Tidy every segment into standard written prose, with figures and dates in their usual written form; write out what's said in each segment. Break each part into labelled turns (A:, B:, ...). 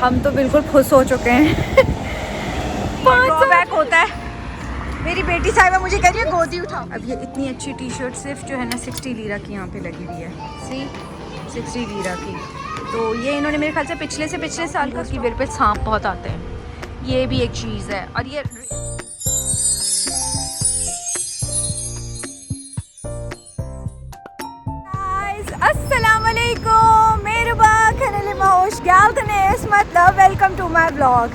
A: हम तो बिल्कुल खुश हो चुके हैं। ड्रॉबैक होता है। मेरी बेटी साहिबा मुझे कह रही है गोदी उठाओ। अब ये इतनी अच्छी टी शर्ट सिर्फ जो है ना 60 लीरा की यहाँ पे लगी हुई है। सी 60 लीरा की। तो ये इन्होंने मेरे ख्याल से पिछले साल का, उसकी बिल पे सांप बहुत आते हैं, ये भी एक चीज़ है। और ये अस्सलामुअलैकुम, मेरुबा खनले माउश गालतने मतलब वेलकम टू माय ब्लॉग।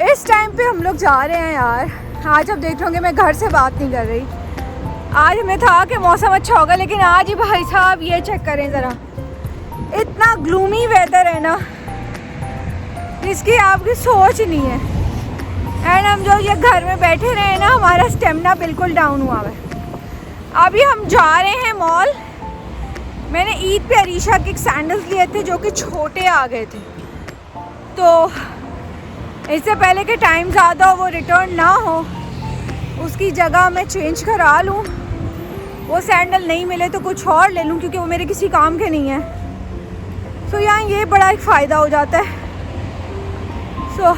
A: इस टाइम पे हम लोग जा रहे हैं यार। आज आप देख लोगे मैं घर से बात नहीं कर रही। आज हमें था कि मौसम अच्छा होगा, लेकिन आज ही भाई साहब ये चेक करें ज़रा, इतना ग्लूमी वेदर है ना जिसकी आपकी सोच नहीं है। एंड हम जो ये घर में बैठे रहे ना, हमारा स्टेमिना बिल्कुल डाउन हुआ है। अभी हम जा रहे हैं मॉल। मैंने ईद पे अरीशा के सैंडल्स लिए थे जो कि छोटे आ गए थे, तो इससे पहले कि टाइम ज़्यादा हो, वो रिटर्न ना हो, उसकी जगह मैं चेंज करा लूँ। वो सैंडल नहीं मिले तो कुछ और ले लूँ, क्योंकि वो मेरे किसी काम के नहीं है। सो यहाँ ये बड़ा एक फ़ायदा हो जाता है। सो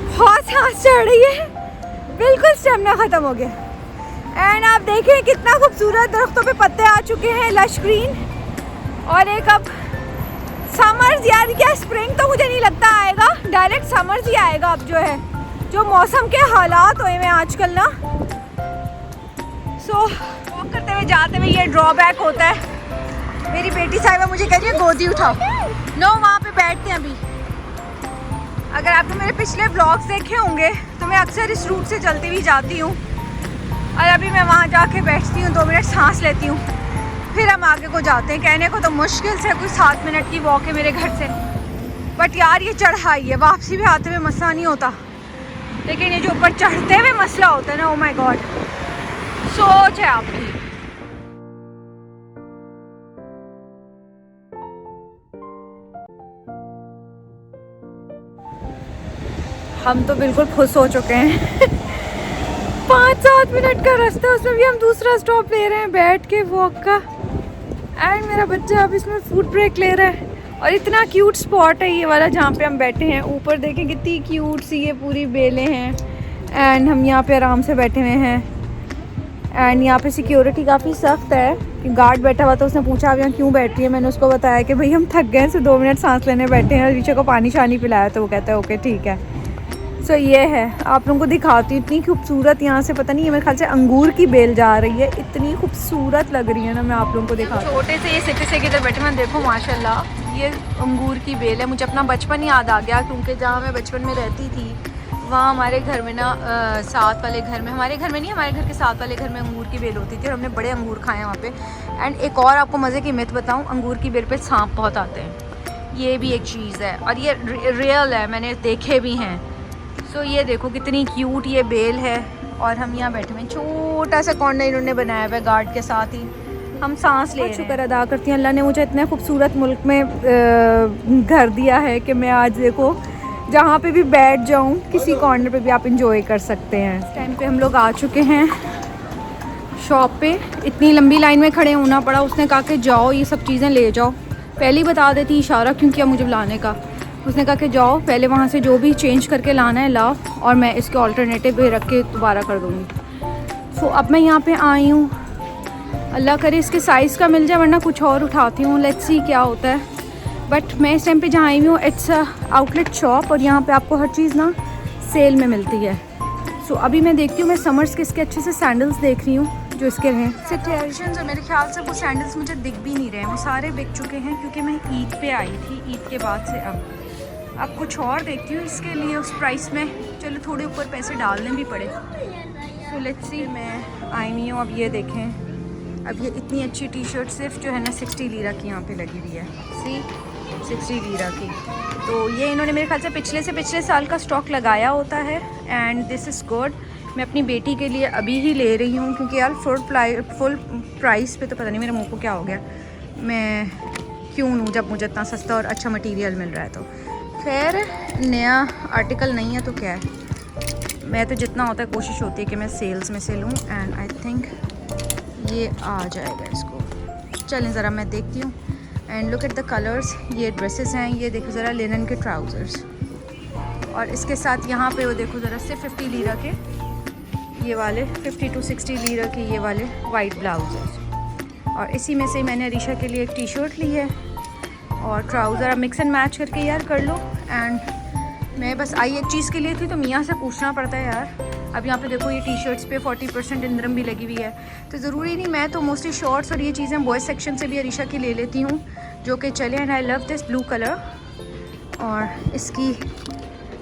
A: बहुत सांस चढ़ रही है, बिल्कुल स्टेमिना ख़त्म हो गया। एंड आप देखें कितना खूबसूरत दरख्तों पे पत्ते आ चुके हैं, लश ग्रीन। और एक अब समर्स, यार क्या स्प्रिंग तो मुझे नहीं लगता आएगा, डायरेक्ट समर्स ही आएगा। अब जो है, जो मौसम के हालात हुए हैं आजकल ना, सो वॉक करते हुए जाते हुए ये ड्रॉबैक होता है। मेरी बेटी साहिबा मुझे कह रही है गोदी उठाओ। नो, वहाँ पे बैठते हैं अभी। अगर आपने मेरे पिछले ब्लॉग्स देखे होंगे तो मैं अक्सर इस रूट से चलती हुई जाती हूँ, और अभी मैं वहाँ जाके बैठती हूँ, 2 मिनट सांस लेती हूँ, फिर हम आगे को जाते हैं। कहने को तो मुश्किल से कोई 7 मिनट की वॉक है मेरे घर से, बट यार ये चढ़ाई है, वापसी भी आते हुए मसला नहीं होता, लेकिन ये जो ऊपर चढ़ते हुए मसला होता है ना, ओ माय गॉड, सोच है आपकी। हम तो बिल्कुल खुश हो चुके हैं। 5-7 मिनट का रास्ता, उसमें भी हम दूसरा स्टॉप ले रहे हैं बैठ के वॉक का। एंड मेरा बच्चा अब इसमें फूड ब्रेक ले रहा है। और इतना क्यूट स्पॉट है ये वाला जहाँ पे हम बैठे हैं। ऊपर देखें कितनी क्यूट सी ये पूरी बेलें हैं। एंड हम यहाँ पे आराम से बैठे हुए हैं। एंड यहाँ पे सिक्योरिटी काफ़ी सख्त है कि गार्ड बैठा हुआ, तो उसने पूछा अब यहाँ क्यों बैठ रही है। मैंने उसको बताया कि भाई हम थक गए, तो 2 मिनट सांस लेने बैठे हैं। रीचे को पानी शानी पिलाया, तो वो कहता है ओके ठीक है। सो ये है, आप लोगों को दिखाती हूँ। इतनी खूबसूरत यहाँ से, पता नहीं है, मेरे ख्याल से अंगूर की बेल जा रही है, इतनी खूबसूरत लग रही है ना। मैं आप लोगों को दिखाती हूँ। छोटे से ये सिटी से किधर बैठे हैं, देखो माशाल्लाह ये अंगूर की बेल है। मुझे अपना बचपन याद आ गया, क्योंकि जहाँ मैं बचपन में रहती थी वहाँ हमारे घर में ना साथ वाले घर में, हमारे घर में नहीं, हमारे घर के साथ वाले घर में अंगूर की बेल होती थी, और हमने बड़े अंगूर खाए हैं वहाँ पे। एंड एक और आपको मज़े की मिथ बताऊँ, अंगूर की बेल पे सांप बहुत आते हैं, ये भी एक चीज़ है, और ये रियल है, मैंने देखे भी हैं। सो ये देखो कितनी क्यूट ये बेल है। और हम यहाँ बैठे हुए, छोटा सा कॉर्नर इन्होंने बनाया हुआ है गार्ड के साथ ही, हम सांस ले रहे हैं। शुक्र अदा करती हूँ, अल्लाह ने मुझे इतने खूबसूरत मुल्क में घर दिया है कि मैं आज देखो जहाँ पे भी बैठ जाऊँ, किसी कॉर्नर पे भी आप इंजॉय कर सकते हैं। इस टाइम पे हम लोग आ चुके हैं शॉप पे। इतनी लंबी लाइन में खड़े होना पड़ा। उसने कहा कि जाओ ये सब चीज़ें ले जाओ। पहले ही बता देती इशारा क्यों किया मुझे बुलाने का। उसने कहा कि जाओ पहले वहाँ से जो भी चेंज करके लाना है लाओ, और मैं इसके ऑल्टरनेटिव भी रख के दोबारा कर दूँगी। सो अब मैं यहाँ पे आई हूँ, अल्लाह करे इसके साइज़ का मिल जाए, वरना कुछ और उठाती हूँ। लेट्स सी क्या होता है। बट मैं इस टाइम पे जहाँ आई हूँ, इट्स आउटलेट शॉप, और यहाँ पे आपको हर चीज़ ना सेल में मिलती है। सो अभी मैं देखती हूँ, मैं समर्स के इसके अच्छे से सैंडल्स देख रही हूँ जो इसके हैं सिटेशंस, और मेरे ख्याल से वो सैंडल्स मुझे दिख भी नहीं रहे हैं, वो सारे बिक चुके हैं, क्योंकि मैं ईद पे आई थी। ईद के बाद से अब कुछ और देखती हूँ इसके लिए उस प्राइस में। चलो थोड़े ऊपर पैसे डालने भी पड़े। तो लेट्स सी, मैं आई नहीं हूँ। अब ये देखें, अब ये इतनी अच्छी टी शर्ट सिर्फ जो है ना 60 लीरा की यहाँ पे लगी हुई है। सी 60 लीरा की। तो ये इन्होंने मेरे ख्याल से पिछले साल का स्टॉक लगाया होता है। And this is good. मैं अपनी बेटी के लिए अभी ही ले रही हूँ, क्योंकि यार फुल प्राइस पे तो पता नहीं मेरे मुँह को क्या हो गया, मैं क्यों लूँ जब मुझे इतना सस्ता और अच्छा मटेरियल मिल रहा है। तो खैर नया आर्टिकल नहीं है तो क्या है, मैं तो जितना होता है कोशिश होती है कि मैं सेल्स में से लूँ। एंड आई थिंक ये आ जाएगा इसको। चलें ज़रा मैं देखती हूँ। And look at the colours. ये ड्रेसेस हैं, ये देखो ज़रा लिनन के ट्राउज़र्स, और इसके साथ यहाँ पे वो देखो ज़रा से 50 लीरा के ये वाले 50 to 60 लीरा के ये वाले वाइट ब्लाउज़। और इसी में से मैंने अरीशा के लिए एक टी शर्ट ली है और ट्राउज़र। आप मिक्स एंड मैच करके यार कर लो। एंड मैं बस आई एक चीज़ के लिए थी तो मियाँ से पूछना पड़ता है यार। अब यहाँ पे देखो ये टी शर्ट्स पे 40% इंद्रम भी लगी हुई है, तो ज़रूरी नहीं। मैं तो मोस्टली शॉर्ट्स और ये चीज़ें बॉयज़ सेक्शन से भी अरीशा की ले लेती हूँ जो कि चले। And I love this blue colour. और इसकी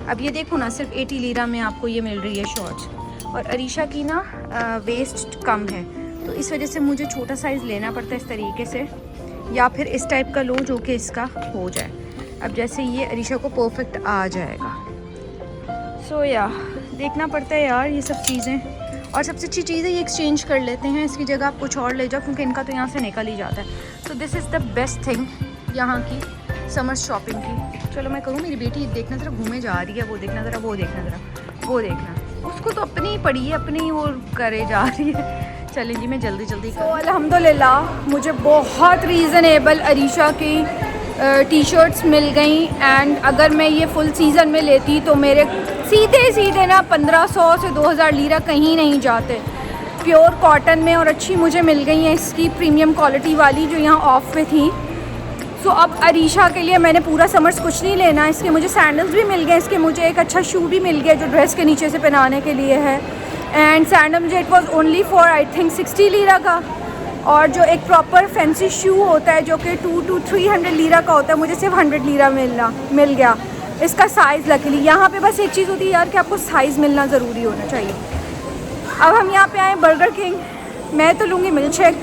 A: अब ये देखो ना, सिर्फ 80 लीरा में आपको ये मिल रही है शॉर्ट्स। और अरीशा की ना वेस्ट कम है, तो इस वजह से मुझे छोटा साइज़ लेना पड़ता है इस तरीके से, या फिर इस टाइप का लो जो कि इसका हो जाए। अब जैसे ये अरीशा को परफेक्ट आ जाएगा। सो या देखना पड़ता है यार ये सब चीज़ें। और सबसे अच्छी चीज़ है ये एक्सचेंज कर लेते हैं, इसकी जगह आप कुछ और ले जाओ, क्योंकि इनका तो यहाँ से निकल ही जाता है। So this is the best thing यहाँ की समर शॉपिंग की। चलो मैं कहूँ मेरी बेटी देखना ज़रा घूमे जा रही है, वो देखना ज़रा, वो देखना ज़रा, वो देखना, उसको तो अपनी ही पड़ी है, अपनी ही वो करे जा रही है। चलें जी मैं जल्दी जल्दी अल्हम्दुलिल्लाह मुझे बहुत रीज़नेबल अरीशा की टी शर्ट्स मिल गई। एंड अगर मैं ये फुल सीज़न में लेती तो मेरे सीधे ना 1500 से 2000 लीरा कहीं नहीं जाते। प्योर कॉटन में और अच्छी मुझे मिल गई हैं इसकी प्रीमियम क्वालिटी वाली जो यहाँ ऑफ पे थी। सो अब अरीशा के लिए मैंने पूरा समर्स कुछ नहीं लेना। इसके मुझे सैंडल्स भी मिल गए, इसके मुझे एक अच्छा शू भी मिल गया जो ड्रेस के नीचे से पहनाने के लिए है। एंड सैंडल मुझे it was only for I think 60 lira का। और जो एक प्रॉपर फैंसी शू होता है जो कि 200 to 300 लीरा का होता है, मुझे सिर्फ 100 लीरा मिल गया। इसका साइज़ लकीली यहाँ पे बस एक चीज़ होती है यार कि आपको साइज़ मिलना ज़रूरी होना चाहिए। अब हम यहाँ पे आए बर्गर किंग, मैं तो लूँगी मिल्क शेक,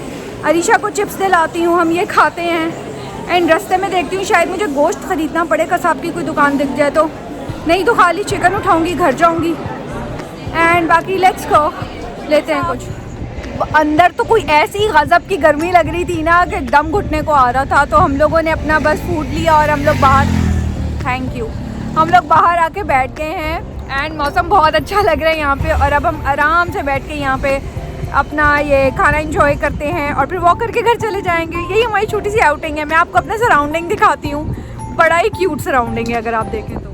A: अरीशा को चिप्स दिलाती हूँ, हम ये खाते हैं। एंड रास्ते में देखती हूँ शायद मुझे गोश्त ख़रीदना पड़े, कसाब की कोई दुकान दिख जाए तो, नहीं तो खाली चिकन उठाऊँगी, घर जाऊँगी। एंड बाकी लेट्स गो, लेते हैं कुछ। अंदर तो कोई ऐसी गज़ब की गर्मी लग रही थी ना कि दम घुटने को आ रहा था, तो हम लोगों ने अपना बस फूड लिया और हम लोग बाहर, थैंक यू, हम लोग बाहर आके बैठ गए हैं। एंड मौसम बहुत अच्छा लग रहा है यहाँ पे। और अब हम आराम से बैठ के यहाँ पे अपना ये खाना एंजॉय करते हैं और फिर वॉक करके घर चले जाएंगे। यही हमारी छोटी सी आउटिंग है। मैं आपको अपना सराउंडिंग दिखाती हूँ, बड़ा ही क्यूट सराउंडिंग है अगर आप देखें तो।